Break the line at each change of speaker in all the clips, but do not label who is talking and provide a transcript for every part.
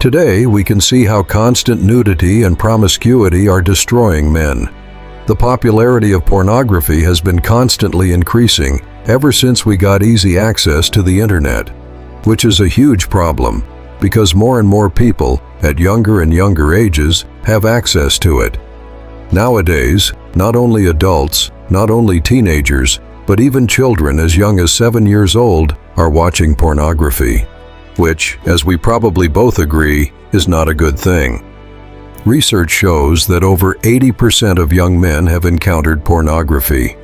Today, we can see how constant nudity and promiscuity are destroying men. The popularity of pornography has been constantly increasing ever since we got easy access to the internet, which is a huge problem because more and more people at younger and younger ages have access to it. Nowadays, not only adults, not only teenagers, but even children as young as 7 years old are watching pornography, which, as we probably both agree, is not a good thing. Research shows that over 80% of young men have encountered pornography.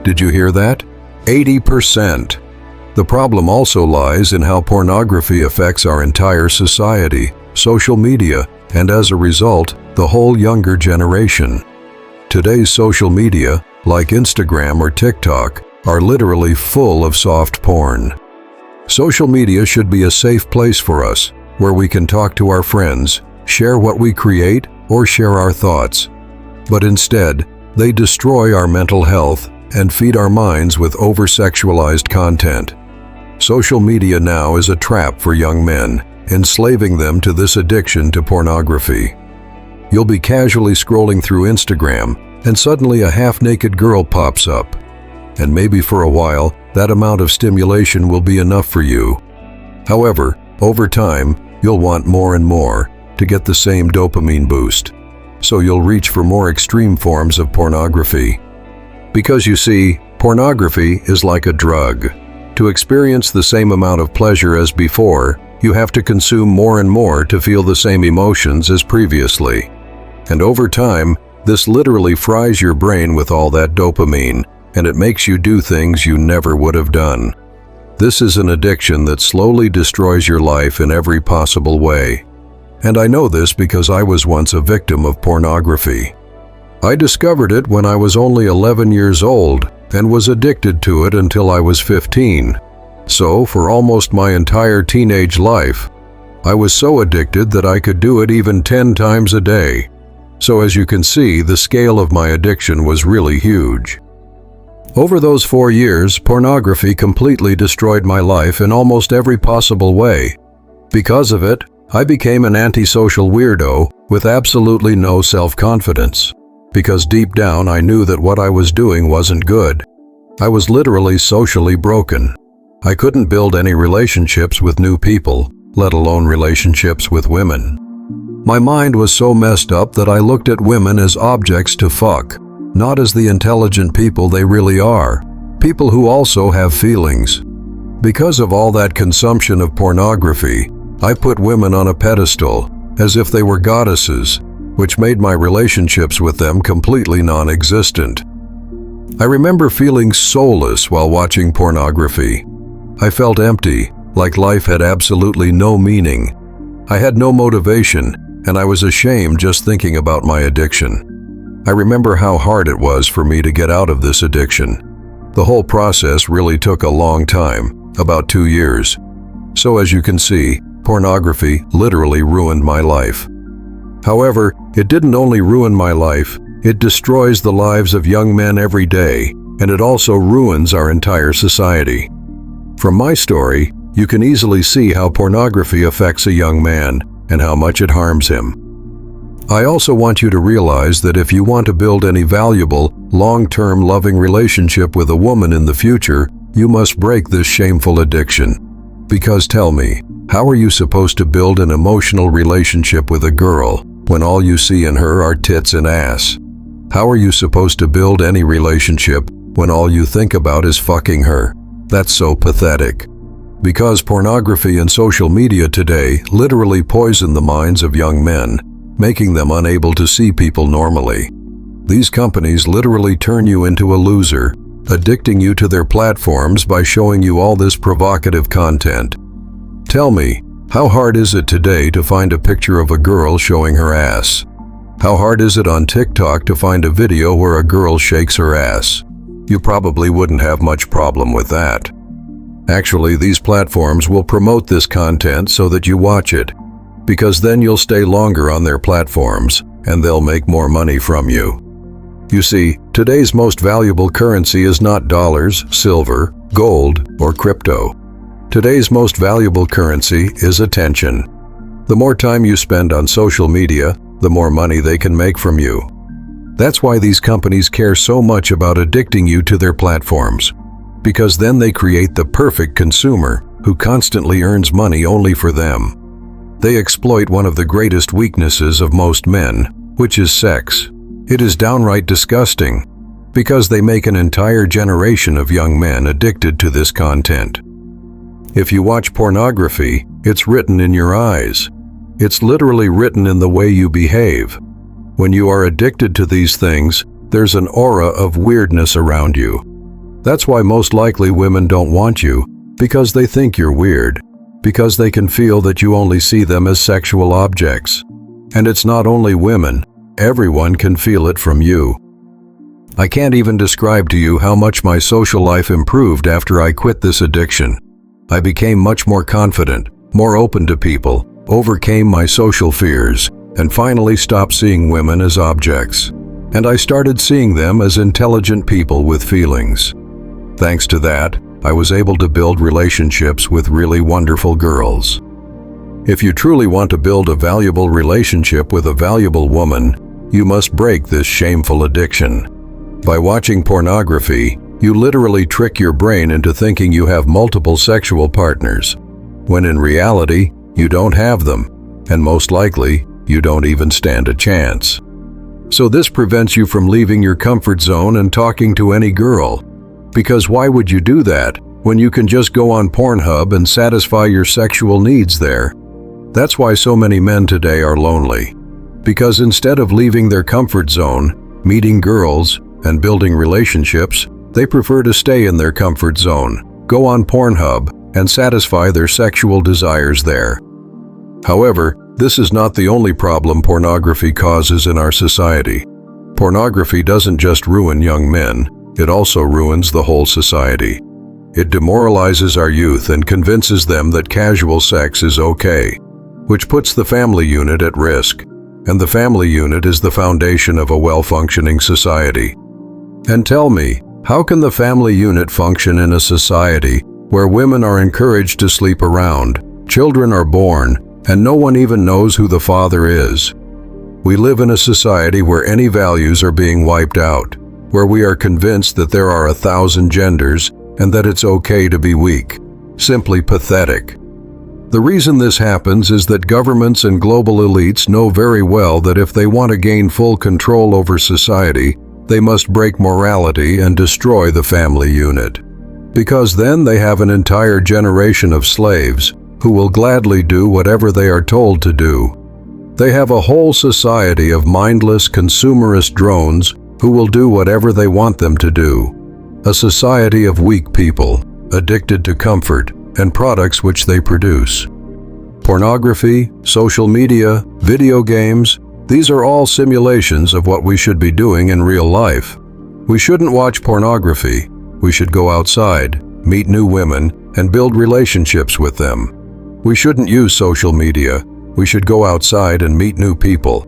Did you hear that? 80%! The problem also lies in how pornography affects our entire society, social media, and as a result, the whole younger generation. Today's social media, like Instagram or TikTok, are literally full of soft porn. Social media should be a safe place for us, where we can talk to our friends, share what we create, or share our thoughts. But instead, they destroy our mental health and feed our minds with over-sexualized content. Social media now is a trap for young men, enslaving them to this addiction to pornography. You'll be casually scrolling through Instagram, and suddenly a half-naked girl pops up. And maybe for a while, that amount of stimulation will be enough for you. However, over time, you'll want more and more to get the same dopamine boost. So you'll reach for more extreme forms of pornography. Because you see, pornography is like a drug. To experience the same amount of pleasure as before, you have to consume more and more to feel the same emotions as previously. And over time, this literally fries your brain with all that dopamine, and it makes you do things you never would have done. This is an addiction that slowly destroys your life in every possible way. And I know this because I was once a victim of pornography. I discovered it when I was only 11 years old and was addicted to it until I was 15. So, for almost my entire teenage life, I was so addicted that I could do it even 10 times a day. So as you can see, the scale of my addiction was really huge. Over those 4 years, pornography completely destroyed my life in almost every possible way. Because of it, I became an antisocial weirdo with absolutely no self-confidence. Because deep down I knew that what I was doing wasn't good. I was literally socially broken. I couldn't build any relationships with new people, let alone relationships with women. My mind was so messed up that I looked at women as objects to fuck, not as the intelligent people they really are, people who also have feelings. Because of all that consumption of pornography, I put women on a pedestal, as if they were goddesses, which made my relationships with them completely non-existent. I remember feeling soulless while watching pornography. I felt empty, like life had absolutely no meaning. I had no motivation, and I was ashamed just thinking about my addiction. I remember how hard it was for me to get out of this addiction. The whole process really took a long time, about 2 years. So as you can see, pornography literally ruined my life. However, it didn't only ruin my life, it destroys the lives of young men every day, and it also ruins our entire society. From my story, you can easily see how pornography affects a young man and how much it harms him. I also want you to realize that if you want to build any valuable, long-term loving relationship with a woman in the future, you must break this shameful addiction. Because tell me, how are you supposed to build an emotional relationship with a girl when all you see in her are tits and ass? How are you supposed to build any relationship when all you think about is fucking her? That's so pathetic. Because pornography and social media today literally poison the minds of young men, making them unable to see people normally. These companies literally turn you into a loser, addicting you to their platforms by showing you all this provocative content. Tell me, how hard is it today to find a picture of a girl showing her ass? How hard is it on TikTok to find a video where a girl shakes her ass? You probably wouldn't have much problem with that. Actually, these platforms will promote this content so that you watch it, because then you'll stay longer on their platforms and they'll make more money from you. You see, today's most valuable currency is not dollars, silver, gold, or crypto. Today's most valuable currency is attention. The more time you spend on social media, the more money they can make from you. That's why these companies care so much about addicting you to their platforms, because then they create the perfect consumer who constantly earns money only for them. They exploit one of the greatest weaknesses of most men, which is sex. It is downright disgusting, because they make an entire generation of young men addicted to this content. If you watch pornography, it's written in your eyes. It's literally written in the way you behave. When you are addicted to these things, there's an aura of weirdness around you. That's why most likely women don't want you, because they think you're weird, because they can feel that you only see them as sexual objects. And it's not only women, everyone can feel it from you. I can't even describe to you how much my social life improved after I quit this addiction. I became much more confident, more open to people, overcame my social fears, and finally stopped seeing women as objects. And I started seeing them as intelligent people with feelings. Thanks to that, I was able to build relationships with really wonderful girls. If you truly want to build a valuable relationship with a valuable woman, you must break this shameful addiction. By watching pornography, you literally trick your brain into thinking you have multiple sexual partners, when in reality, you don't have them, and most likely, you don't even stand a chance. So this prevents you from leaving your comfort zone and talking to any girl. Because why would you do that when you can just go on Pornhub and satisfy your sexual needs there? That's why so many men today are lonely. Because instead of leaving their comfort zone, meeting girls, and building relationships, they prefer to stay in their comfort zone, go on Pornhub, and satisfy their sexual desires there. However, this is not the only problem pornography causes in our society. Pornography doesn't just ruin young men, it also ruins the whole society. It demoralizes our youth and convinces them that casual sex is okay, which puts the family unit at risk. And the family unit is the foundation of a well-functioning society. And tell me, how can the family unit function in a society where women are encouraged to sleep around, children are born, and no one even knows who the father is? We live in a society where any values are being wiped out, where we are convinced that there are 1,000 genders and that it's okay to be weak. Simply pathetic. The reason this happens is that governments and global elites know very well that if they want to gain full control over society, they must break morality and destroy the family unit. Because then they have an entire generation of slaves who will gladly do whatever they are told to do. They have a whole society of mindless, consumerist drones who will do whatever they want them to do. A society of weak people, addicted to comfort and products which they produce. Pornography, social media, video games, these are all simulations of what we should be doing in real life. We shouldn't watch pornography. We should go outside, meet new women, and build relationships with them. We shouldn't use social media. We should go outside and meet new people.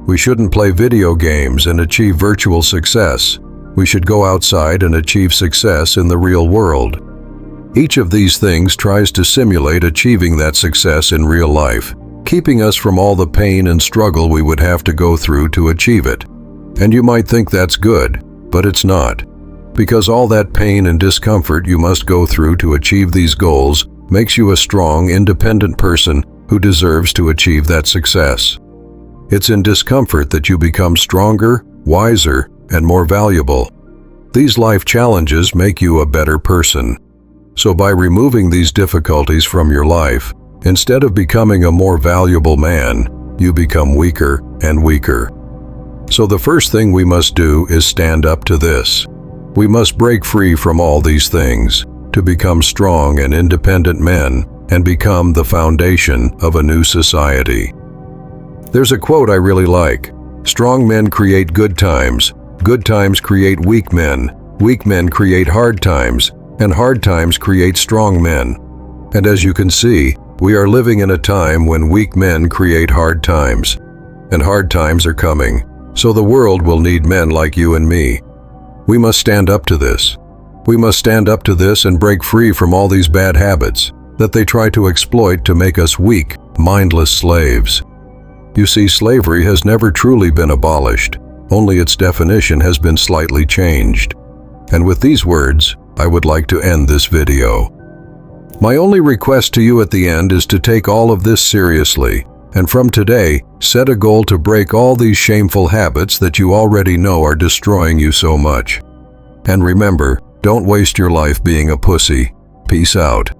We shouldn't play video games and achieve virtual success. We should go outside and achieve success in the real world. Each of these things tries to simulate achieving that success in real life, keeping us from all the pain and struggle we would have to go through to achieve it. And you might think that's good, but it's not. Because all that pain and discomfort you must go through to achieve these goals makes you a strong, independent person who deserves to achieve that success. It's in discomfort that you become stronger, wiser, and more valuable. These life challenges make you a better person. So by removing these difficulties from your life, instead of becoming a more valuable man, you become weaker and weaker. So the first thing we must do is stand up to this. We must break free from all these things to become strong and independent men and become the foundation of a new society. There's a quote I really like. Strong men create good times create weak men create hard times, and hard times create strong men. And as you can see, we are living in a time when weak men create hard times. And hard times are coming, so the world will need men like you and me. We must stand up to this. We must stand up to this and break free from all these bad habits that they try to exploit to make us weak mindless slaves. You see, slavery has never truly been abolished, only its definition has been slightly changed. And with these words, I would like to end this video. My only request to you at the end is to take all of this seriously, and from today, set a goal to break all these shameful habits that you already know are destroying you so much. And remember, don't waste your life being a pussy. Peace out.